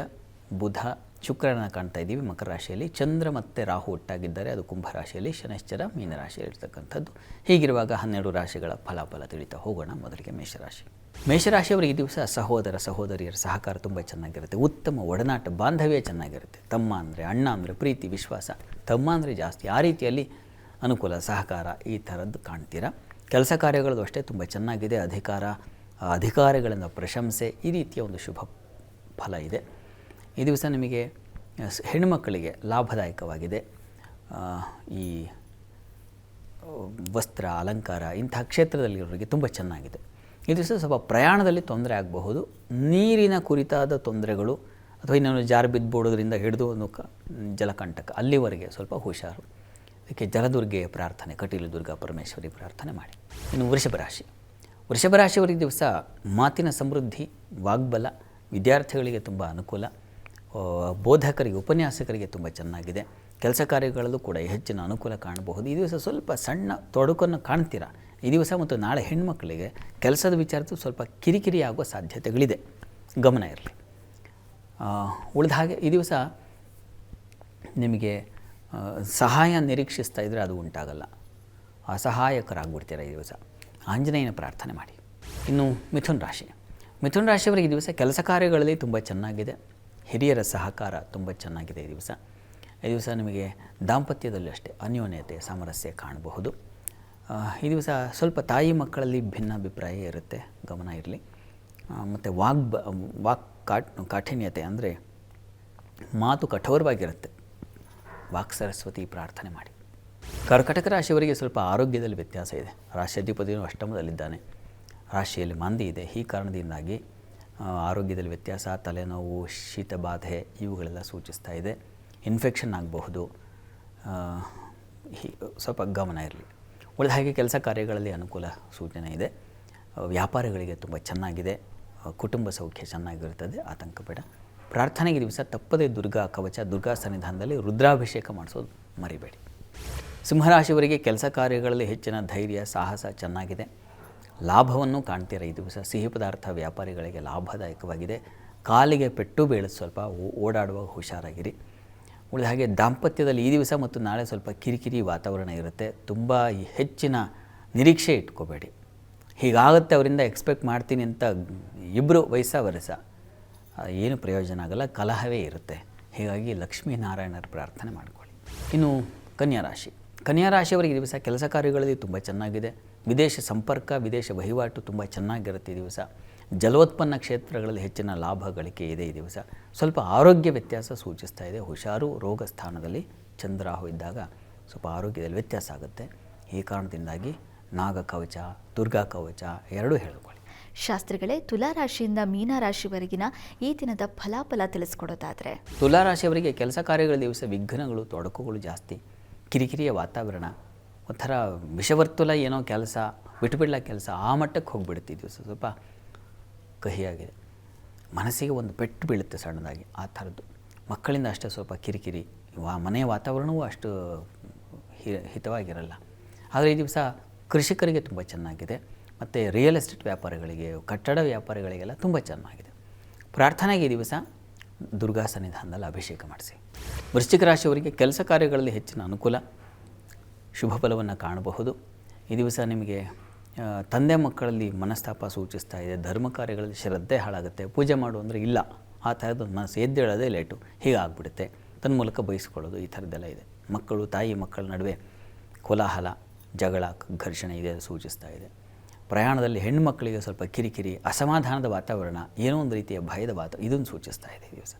ಬುಧ, ಶುಕ್ರನ ಕಾಣ್ತಾ ಇದ್ದೀವಿ ಮಕರ ರಾಶಿಯಲ್ಲಿ. ಚಂದ್ರ ಮತ್ತು ರಾಹು ಒಟ್ಟಾಗಿದ್ದಾರೆ, ಅದು ಕುಂಭ ರಾಶಿಯಲ್ಲಿ. ಶನೈಶ್ಚರ ಮೀನ ರಾಶಿಯಲ್ಲಿ ಇರ್ತಕ್ಕಂಥದ್ದು. ಹೀಗಿರುವಾಗ 12 ರಾಶಿಗಳ ಫಲಾಫಲ ತಿಳಿತಾ ಹೋಗೋಣ. ಮೊದಲಿಗೆ ಮೇಷರಾಶಿ. ಮೇಷರಾಶಿಯವರಿಗೆ ಈ ದಿವಸ ಸಹೋದರ ಸಹೋದರಿಯರ ಸಹಕಾರ ತುಂಬ ಚೆನ್ನಾಗಿರುತ್ತೆ. ಉತ್ತಮ ಒಡನಾಟ, ಬಾಂಧವ್ಯ ಚೆನ್ನಾಗಿರುತ್ತೆ. ತಮ್ಮ ಅಂದರೆ ಅಣ್ಣ ಅಂದರೆ ಪ್ರೀತಿ, ವಿಶ್ವಾಸ. ತಮ್ಮ ಅಂದರೆ ಜಾಸ್ತಿ. ಆ ರೀತಿಯಲ್ಲಿ ಅನುಕೂಲ, ಸಹಕಾರ ಈ ಥರದ್ದು ಕಾಣ್ತೀರಾ. ಕೆಲಸ ಕಾರ್ಯಗಳದ್ದು ಅಷ್ಟೇ ತುಂಬ ಚೆನ್ನಾಗಿದೆ. ಅಧಿಕಾರಿಗಳಿಂದ ಪ್ರಶಂಸೆ, ಈ ರೀತಿಯ ಒಂದು ಶುಭ ಫಲ ಇದೆ. ಈ ದಿವಸ ನಿಮಗೆ ಹೆಣ್ಣುಮಕ್ಕಳಿಗೆ ಲಾಭದಾಯಕವಾಗಿದೆ. ಈ ವಸ್ತ್ರ, ಅಲಂಕಾರ ಇಂಥ ಕ್ಷೇತ್ರದಲ್ಲಿರೋರಿಗೆ ತುಂಬ ಚೆನ್ನಾಗಿದೆ. ಈ ದಿವಸ ಸ್ವಲ್ಪ ಪ್ರಯಾಣದಲ್ಲಿ ತೊಂದರೆ ಆಗಬಹುದು. ನೀರಿನ ಕುರಿತಾದ ತೊಂದರೆಗಳು ಅಥವಾ ಇನ್ನೊಂದು ಜಾರು ಬಿದ್ದುಬೋಡೋದ್ರಿಂದ ಹಿಡಿದು ಒಂದು ಜಲಕಂಟಕ ಅಲ್ಲಿವರೆಗೆ ಸ್ವಲ್ಪ ಹುಷಾರು. ಅದಕ್ಕೆ ಜಲದುರ್ಗೆ ಪ್ರಾರ್ಥನೆ, ಕಟೀಲು ದುರ್ಗಾ ಪರಮೇಶ್ವರಿ ಪ್ರಾರ್ಥನೆ ಮಾಡಿ. ಇನ್ನು ವೃಷಭ ರಾಶಿಯವರಿಗೆ ದಿವಸ ಮಾತಿನ ಸಮೃದ್ಧಿ, ವಾಗ್ಬಲ, ವಿದ್ಯಾರ್ಥಿಗಳಿಗೆ ತುಂಬ ಅನುಕೂಲ, ಬೋಧಕರಿಗೆ, ಉಪನ್ಯಾಸಕರಿಗೆ ತುಂಬ ಚೆನ್ನಾಗಿದೆ. ಕೆಲಸ ಕಾರ್ಯಗಳಲ್ಲೂ ಕೂಡ ಹೆಚ್ಚಿನ ಅನುಕೂಲ ಕಾಣಬಹುದು. ಈ ದಿವಸ ಸ್ವಲ್ಪ ಸಣ್ಣ ತೊಡಕನ್ನು ಕಾಣ್ತೀರ. ಈ ದಿವಸ ಮತ್ತು ನಾಳೆ ಹೆಣ್ಮಕ್ಕಳಿಗೆ ಕೆಲಸದ ವಿಚಾರದ್ದು ಸ್ವಲ್ಪ ಕಿರಿಕಿರಿ ಆಗುವ ಸಾಧ್ಯತೆಗಳಿದೆ, ಗಮನ ಇರಲಿ. ಉಳಿದ ಹಾಗೆ ಈ ದಿವಸ ನಿಮಗೆ ಸಹಾಯ ನಿರೀಕ್ಷಿಸ್ತಾ ಇದ್ದರೆ ಅದು ಉಂಟಾಗಲ್ಲ, ಅಸಹಾಯಕರಾಗ್ಬಿಡ್ತೀರ ಈ ದಿವಸ. ಆಂಜನೇಯನ ಪ್ರಾರ್ಥನೆ ಮಾಡಿ. ಇನ್ನು ಮಿಥುನ ರಾಶಿಯವರಿಗೆ ಈ ದಿವಸ ಕೆಲಸ ಕಾರ್ಯಗಳಲ್ಲಿ ತುಂಬ ಚೆನ್ನಾಗಿದೆ. ಹಿರಿಯರ ಸಹಕಾರ ತುಂಬ ಚೆನ್ನಾಗಿದೆ ಈ ದಿವಸ ನಿಮಗೆ ದಾಂಪತ್ಯದಲ್ಲಿ ಅಷ್ಟೇ ಅನ್ಯೋನ್ಯತೆ, ಸಾಮರಸ್ಯ ಕಾಣಬಹುದು. ಈ ದಿವಸ ಸ್ವಲ್ಪ ತಾಯಿ ಮಕ್ಕಳಲ್ಲಿ ಭಿನ್ನಾಭಿಪ್ರಾಯ ಇರುತ್ತೆ, ಗಮನ ಇರಲಿ. ಮತ್ತು ಕಾಠಿಣ್ಯತೆ ಅಂದರೆ ಮಾತು ಕಠೋರವಾಗಿರುತ್ತೆ. ವಾಕ್ ಸರಸ್ವತಿ ಪ್ರಾರ್ಥನೆ ಮಾಡಿ. ಕರ್ಕಟಕ ರಾಶಿಯವರಿಗೆ ಸ್ವಲ್ಪ ಆರೋಗ್ಯದಲ್ಲಿ ವ್ಯತ್ಯಾಸ ಇದೆ. ರಾಶ್ಯಾಧಿಪತಿಯು ಅಷ್ಟಮದಲ್ಲಿದ್ದಾನೆ, ರಾಶಿಯಲ್ಲಿ ಮಾಂದಿ ಇದೆ. ಈ ಕಾರಣದಿಂದಾಗಿ ಆರೋಗ್ಯದಲ್ಲಿ ವ್ಯತ್ಯಾಸ, ತಲೆನೋವು, ಶೀತ ಬಾಧೆ ಇವುಗಳೆಲ್ಲ ಸೂಚಿಸ್ತಾ ಇದೆ. ಇನ್ಫೆಕ್ಷನ್ ಆಗಬಹುದು. ಸ್ವಲ್ಪ ಗಮನ ಇರಲಿ. ಉಳಿದ ಹಾಗೆ ಕೆಲಸ ಕಾರ್ಯಗಳಲ್ಲಿ ಅನುಕೂಲ ಸೂಚನೆ ಇದೆ. ವ್ಯಾಪಾರಿಗಳಿಗೆ ತುಂಬ ಚೆನ್ನಾಗಿದೆ. ಕುಟುಂಬ ಸೌಖ್ಯ ಚೆನ್ನಾಗಿರುತ್ತದೆ, ಆತಂಕ ಬೇಡ. ಪ್ರಾರ್ಥನೆಗೆ ದಿವಸ ತಪ್ಪದೇ ದುರ್ಗಾ ಕವಚ, ದುರ್ಗಾ ಸನ್ನಿಧಾನದಲ್ಲಿ ರುದ್ರಾಭಿಷೇಕ ಮಾಡಿಸೋದು ಮರಿಬೇಡಿ. ಸಿಂಹರಾಶಿಯವರಿಗೆ ಕೆಲಸ ಕಾರ್ಯಗಳಲ್ಲಿ ಹೆಚ್ಚಿನ ಧೈರ್ಯ, ಸಾಹಸ ಚೆನ್ನಾಗಿದೆ. ಲಾಭವನ್ನು ಕಾಣ್ತೀರ ಈ ದಿವಸ. ಸಿಹಿ ಪದಾರ್ಥ ವ್ಯಾಪಾರಿಗಳಿಗೆ ಲಾಭದಾಯಕವಾಗಿದೆ. ಕಾಲಿಗೆ ಪೆಟ್ಟು ಬೀಳೋದು, ಸ್ವಲ್ಪ ಓಡಾಡುವಾಗ ಹುಷಾರಾಗಿರಿ. ಉಳಿದ ಹಾಗೆ ದಾಂಪತ್ಯದಲ್ಲಿ ಈ ದಿವಸ ಮತ್ತು ನಾಳೆ ಸ್ವಲ್ಪ ಕಿರಿಕಿರಿ ವಾತಾವರಣ ಇರುತ್ತೆ. ತುಂಬ ಹೆಚ್ಚಿನ ನಿರೀಕ್ಷೆ ಇಟ್ಕೋಬೇಡಿ. ಹೀಗಾಗುತ್ತೆ ಅವರಿಂದ ಎಕ್ಸ್ಪೆಕ್ಟ್ ಮಾಡ್ತೀನಿ ಅಂತ ಇಬ್ಬರು ವಯಸ್ಸ ಏನು ಪ್ರಯೋಜನ ಆಗಲ್ಲ, ಕಲಹವೇ ಇರುತ್ತೆ. ಹೀಗಾಗಿ ಲಕ್ಷ್ಮೀನಾರಾಯಣರ ಪ್ರಾರ್ಥನೆ ಮಾಡಿಕೊಳ್ಳಿ. ಇನ್ನು ಕನ್ಯಾ ರಾಶಿಯವರಿಗೆ ಈ ದಿವಸ ಕೆಲಸ ಕಾರ್ಯಗಳಲ್ಲಿ ತುಂಬ ಚೆನ್ನಾಗಿದೆ. ವಿದೇಶ ಸಂಪರ್ಕ, ವಿದೇಶ ವಹಿವಾಟು ತುಂಬ ಚೆನ್ನಾಗಿರುತ್ತೆ ಈ ದಿವಸ. ಜಲೋತ್ಪನ್ನ ಕ್ಷೇತ್ರಗಳಲ್ಲಿ ಹೆಚ್ಚಿನ ಲಾಭ ಗಳಿಕೆ ಇದೆ ಈ ದಿವಸ. ಸ್ವಲ್ಪ ಆರೋಗ್ಯ ವ್ಯತ್ಯಾಸ ಸೂಚಿಸ್ತಾ ಇದೆ. ಹುಷಾರು. ರೋಗ ಸ್ಥಾನದಲ್ಲಿ ಚಂದ್ರಾಹು ಇದ್ದಾಗ ಸ್ವಲ್ಪ ಆರೋಗ್ಯದಲ್ಲಿ ವ್ಯತ್ಯಾಸ ಆಗುತ್ತೆ. ಈ ಕಾರಣದಿಂದಾಗಿ ನಾಗ ಕವಚ, ದುರ್ಗಾ ಕವಚ ಎರಡೂ ಹೇಳಿಕೊಳ್ಳಿ. ಶಾಸ್ತ್ರಿಗಳೇ, ತುಲಾರಾಶಿಯಿಂದ ಮೀನರಾಶಿವರೆಗಿನ ಈ ದಿನದ ಫಲಾಫಲ ತಿಳಿಸ್ಕೊಡೋದಾದರೆ? ತುಲಾರಾಶಿಯವರಿಗೆ ಕೆಲಸ ಕಾರ್ಯಗಳ ದಿವಸ ವಿಘ್ನಗಳು, ತೊಡಕುಗಳು ಜಾಸ್ತಿ. ಕಿರಿಕಿರಿಯ ವಾತಾವರಣ, ಒಂಥರ ವಿಷವರ್ತುಲ, ಏನೋ ಕೆಲಸ ಬಿಟ್ಟುಬಿಡ್ಲ ಕೆಲಸ, ಆ ಮಟ್ಟಕ್ಕೆ ಹೋಗಿಬಿಡುತ್ತೆ ಈ ದಿವಸ. ಸ್ವಲ್ಪ ಕಹಿಯಾಗಿದೆ. ಮನಸ್ಸಿಗೆ ಒಂದು ಪೆಟ್ಟು ಬೀಳುತ್ತೆ ಸಣ್ಣದಾಗಿ, ಆ ಥರದ್ದು. ಮಕ್ಕಳಿಂದ ಅಷ್ಟೇ ಸ್ವಲ್ಪ ಕಿರಿಕಿರಿ. ಮನೆಯ ವಾತಾವರಣವೂ ಅಷ್ಟು ಹಿತವಾಗಿರಲ್ಲ. ಆದರೆ ಈ ದಿವಸ ಕೃಷಿಕರಿಗೆ ತುಂಬ ಚೆನ್ನಾಗಿದೆ. ಮತ್ತು ರಿಯಲ್ ಎಸ್ಟೇಟ್ ವ್ಯಾಪಾರಿಗಳಿಗೆ, ಕಟ್ಟಡ ವ್ಯಾಪಾರಿಗಳಿಗೆಲ್ಲ ತುಂಬ ಚೆನ್ನಾಗಿದೆ. ಪ್ರಾರ್ಥನೆಗೆ ಈ ದಿವಸ ದುರ್ಗಾ ಸನ್ನಿಧಾನದಲ್ಲಿ ಅಭಿಷೇಕ ಮಾಡಿಸಿ. ವೃಶ್ಚಿಕ ರಾಶಿಯವರಿಗೆ ಕೆಲಸ ಕಾರ್ಯಗಳಲ್ಲಿ ಹೆಚ್ಚಿನ ಅನುಕೂಲ, ಶುಭ ಫಲವನ್ನು ಕಾಣಬಹುದು. ಈ ದಿವಸ ನಿಮಗೆ ತಂದೆ ಮಕ್ಕಳಲ್ಲಿ ಮನಸ್ತಾಪ ಸೂಚಿಸ್ತಾ ಇದೆ. ಧರ್ಮ ಕಾರ್ಯಗಳಲ್ಲಿ ಶ್ರದ್ಧೆ ಹಾಳಾಗುತ್ತೆ. ಪೂಜೆ ಮಾಡು ಅಂದರೆ ಇಲ್ಲ, ಆ ಥರದ್ದು ಮನಸ್ಸು ಎದ್ದೇಳೋದೇ ಲೇಟು, ಹೀಗಾಗ್ಬಿಡುತ್ತೆ. ತನ್ನ ಮೂಲಕ ಬಯಸ್ಕೊಳ್ಳೋದು, ಈ ಥರದ್ದೆಲ್ಲ ಇದೆ. ಮಕ್ಕಳು, ತಾಯಿ ಮಕ್ಕಳ ನಡುವೆ ಕೋಲಾಹಲ, ಜಗಳ, ಘರ್ಷಣೆ ಇದೆ ಸೂಚಿಸ್ತಾ ಇದೆ. ಪ್ರಯಾಣದಲ್ಲಿ ಹೆಣ್ಣು ಮಕ್ಕಳಿಗೆ ಸ್ವಲ್ಪ ಕಿರಿಕಿರಿ, ಅಸಮಾಧಾನದ ವಾತಾವರಣ, ಏನೋ ಒಂದು ರೀತಿಯ ಭಯದ ವಾತಾವರಣ, ಇದನ್ನು ಸೂಚಿಸ್ತಾ ಇದೆ ಈ ದಿವಸ.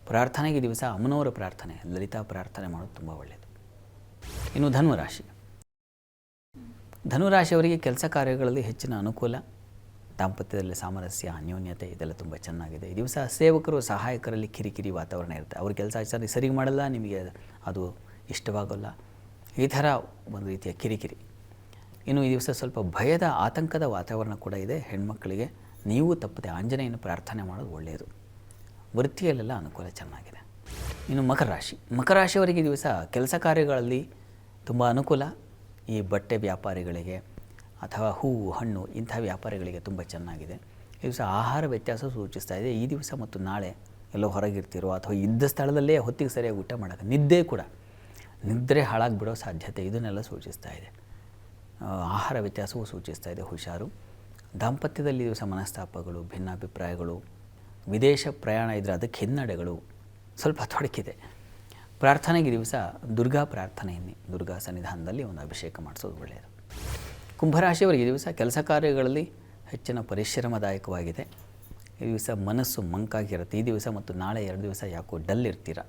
ಪ್ರಾರ್ಥನೆಗೆ ದಿವಸ ಅಮ್ಮನವರ ಪ್ರಾರ್ಥನೆ, ಲಲಿತಾ ಪ್ರಾರ್ಥನೆ ಮಾಡೋದು ತುಂಬ ಒಳ್ಳೆಯದು. ಇನ್ನು ಧನುರಾಶಿಯವರಿಗೆ ಕೆಲಸ ಕಾರ್ಯಗಳಲ್ಲಿ ಹೆಚ್ಚಿನ ಅನುಕೂಲ, ದಾಂಪತ್ಯದಲ್ಲಿ ಸಾಮರಸ್ಯ, ಅನ್ಯೋನ್ಯತೆ ಇದೆಲ್ಲ ತುಂಬ ಚೆನ್ನಾಗಿದೆ. ಈ ದಿವಸ ಸೇವಕರು, ಸಹಾಯಕರಲ್ಲಿ ಕಿರಿಕಿರಿ ವಾತಾವರಣ ಇರುತ್ತೆ. ಅವ್ರ ಕೆಲಸ ಸರಿ ಮಾಡಲ್ಲ, ನಿಮಗೆ ಅದು ಇಷ್ಟವಾಗಲ್ಲ, ಈ ಥರ ಒಂದು ರೀತಿಯ ಕಿರಿಕಿರಿ. ಇನ್ನು ಈ ದಿವಸ ಸ್ವಲ್ಪ ಭಯದ, ಆತಂಕದ ವಾತಾವರಣ ಕೂಡ ಇದೆ ಹೆಣ್ಮಕ್ಕಳಿಗೆ. ನೀವು ತಪ್ಪದೆ ಆಂಜನೇಯನ ಪ್ರಾರ್ಥನೆ ಮಾಡೋದು ಒಳ್ಳೆಯದು. ವೃತ್ತಿಯಲ್ಲೆಲ್ಲ ಅನುಕೂಲ ಚೆನ್ನಾಗಿದೆ. ಇನ್ನು ಮಕರ ರಾಶಿಯವರಿಗೆ ಈ ದಿವಸ ಕೆಲಸ ಕಾರ್ಯಗಳಲ್ಲಿ ತುಂಬ ಅನುಕೂಲ. ಈ ಬಟ್ಟೆ ವ್ಯಾಪಾರಿಗಳಿಗೆ ಅಥವಾ ಹೂವು, ಹಣ್ಣು ಇಂಥ ವ್ಯಾಪಾರಿಗಳಿಗೆ ತುಂಬ ಚೆನ್ನಾಗಿದೆ. ಈ ದಿವಸ ಆಹಾರ ವ್ಯತ್ಯಾಸ ಸೂಚಿಸ್ತಾ ಇದೆ. ಈ ದಿವಸ ಮತ್ತು ನಾಳೆ ಎಲ್ಲೋ ಹೊರಗಿರ್ತಿರೋ ಅಥವಾ ಇದ್ದ ಸ್ಥಳದಲ್ಲೇ ಹೊತ್ತಿಗೆ ಸರಿಯಾಗಿ ಊಟ ಮಾಡೋಕ್ಕೆ, ನಿದ್ರೆ ಹಾಳಾಗಿಬಿಡೋ ಸಾಧ್ಯತೆ, ಇದನ್ನೆಲ್ಲ ಸೂಚಿಸ್ತಾ ಇದೆ. ಆಹಾರ ವ್ಯತ್ಯಾಸವೂ ಸೂಚಿಸ್ತಾ ಇದೆ. ಹುಷಾರು. ದಾಂಪತ್ಯದಲ್ಲಿ ದಿವಸ ಮನಸ್ತಾಪಗಳು, ಭಿನ್ನಾಭಿಪ್ರಾಯಗಳು, ವಿದೇಶ ಪ್ರಯಾಣ ಇದ್ದರೆ ಅದಕ್ಕೆ ಹಿನ್ನಡೆಗಳು ಸ್ವಲ್ಪ ತೊಡಕಿದೆ. ಪ್ರಾರ್ಥನೆಗೆ ದಿವಸ ದುರ್ಗಾ ಪ್ರಾರ್ಥನೆಯನ್ನೇ, ದುರ್ಗಾ ಸನ್ನಿಧಾನದಲ್ಲಿ ಒಂದು ಅಭಿಷೇಕ ಮಾಡಿಸೋದು ಒಳ್ಳೆಯದು. ಕುಂಭರಾಶಿಯವರಿಗೆ ಈ ದಿವಸ ಕೆಲಸ ಕಾರ್ಯಗಳಲ್ಲಿ ಹೆಚ್ಚಿನ ಪರಿಶ್ರಮದಾಯಕವಾಗಿದೆ. ಈ ದಿವಸ ಮನಸ್ಸು ಮಂಕಾಗಿರುತ್ತೆ. ಈ ದಿವಸ ಮತ್ತು ನಾಳೆ 2 ದಿವಸ ಯಾಕೋ ಡಲ್ ಇರ್ತೀರ.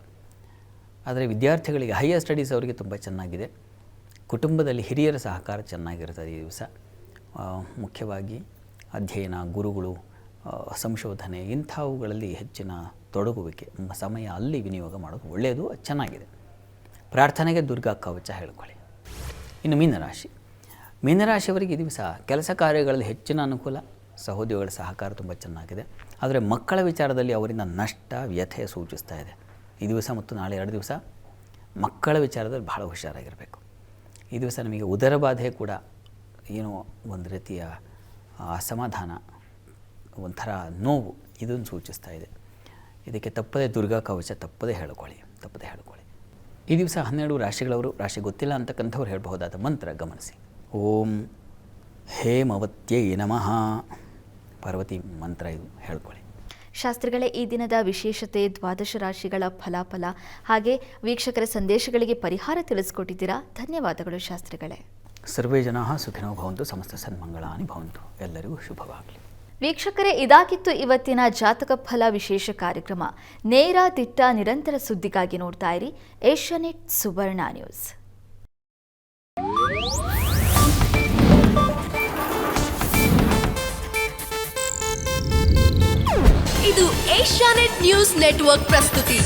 ಆದರೆ ವಿದ್ಯಾರ್ಥಿಗಳಿಗೆ, ಹೈಯರ್ ಸ್ಟಡೀಸ್ ಅವರಿಗೆ ತುಂಬ ಚೆನ್ನಾಗಿದೆ. ಕುಟುಂಬದಲ್ಲಿ ಹಿರಿಯರ ಸಹಕಾರ ಚೆನ್ನಾಗಿರ್ತದೆ ಈ ದಿವಸ. ಮುಖ್ಯವಾಗಿ ಅಧ್ಯಯನ, ಗುರುಗಳು, ಸಂಶೋಧನೆ ಇಂಥವುಗಳಲ್ಲಿ ಹೆಚ್ಚಿನ ತೊಡಗುವಿಕೆ, ಸಮಯ ಅಲ್ಲಿ ವಿನಿಯೋಗ ಮಾಡೋದು ಒಳ್ಳೆಯದು, ಚೆನ್ನಾಗಿದೆ. ಪ್ರಾರ್ಥನೆಗೆ ದುರ್ಗಾ ಕವಚ ಹೇಳ್ಕೊಳ್ಳಿ. ಇನ್ನು ಮೀನರಾಶಿಯವರಿಗೆ ಈ ದಿವಸ ಕೆಲಸ ಕಾರ್ಯಗಳಲ್ಲಿ ಹೆಚ್ಚಿನ ಅನುಕೂಲ, ಸಹೋದ್ಯೋಗಿಗಳ ಸಹಕಾರ ತುಂಬ ಚೆನ್ನಾಗಿದೆ. ಆದರೆ ಮಕ್ಕಳ ವಿಚಾರದಲ್ಲಿ ಅವರಿಂದ ನಷ್ಟ, ವ್ಯಥೆ ಸೂಚಿಸ್ತಾ ಇದೆ. ಈ ದಿವಸ ಮತ್ತು ನಾಳೆ 2 ದಿವಸ ಮಕ್ಕಳ ವಿಚಾರದಲ್ಲಿ ಬಹಳ ಹುಷಾರಾಗಿರಬೇಕು. ಈ ದಿವಸ ನಮಗೆ ಉದರ ಬಾಧೆ ಕೂಡ, ಏನೋ ಒಂದು ರೀತಿಯ ಅಸಮಾಧಾನ, ಒಂಥರ ನೋವು, ಇದನ್ನು ಸೂಚಿಸ್ತಾ ಇದೆ. ಇದಕ್ಕೆ ತಪ್ಪದೇ ದುರ್ಗಾ ಕವಚ ತಪ್ಪದೇ ಹೇಳ್ಕೊಳ್ಳಿ. ಈ ದಿವಸ 12 ರಾಶಿಗಳವರು, ರಾಶಿ ಗೊತ್ತಿಲ್ಲ ಅಂತಕ್ಕಂಥವ್ರು ಹೇಳಬಹುದಾದ ಮಂತ್ರ ಗಮನಿಸಿ. ಓಂ ಹೇಮವತ್ಯೈ ನಮಃ, ಪಾರ್ವತಿ ಮಂತ್ರ ಇದು ಹೇಳ್ಕೊಳ್ಳಿ. ಶಾಸ್ತ್ರಿಗಳೇ, ಈ ದಿನದ ವಿಶೇಷತೆ, ದ್ವಾದಶ ರಾಶಿಗಳ ಫಲಾಫಲ ಹಾಗೆ ವೀಕ್ಷಕರ ಸಂದೇಶಗಳಿಗೆ ಪರಿಹಾರ ತಿಳಿಸ್ಕೊಟ್ಟಿದ್ದೀರಾ. ಧನ್ಯವಾದಗಳು ಶಾಸ್ತ್ರಿಗಳೇ. ಸರ್ವೇ ಜನಾಃ ಸುಖಿನೋ ಭವಂತು, ಸಮಸ್ತ ಸನ್ಮಂಗಳಾನಿ ಭವಂತು. ಎಲ್ಲರಿಗೂ ಶುಭವಾಗಲಿ. ವೀಕ್ಷಕರೇ, ಇದಾಗಿತ್ತು ಇವತ್ತಿನ ಜಾತಕ ಫಲ ವಿಶೇಷ ಕಾರ್ಯಕ್ರಮ. ನೇರ, ದಿಟ್ಟ, ನಿರಂತರ ಸುದ್ದಿಗಾಗಿ ನೋಡ್ತಾ ಇರಿ ಏಷ್ಯಾನೆಟ್ ಸುವರ್ಣ ನ್ಯೂಸ್. ಇದು ಏಷ್ಯಾನೆಟ್ ನ್ಯೂಸ್ ನೆಟ್ವರ್ಕ್ ಪ್ರಸ್ತುತಿ.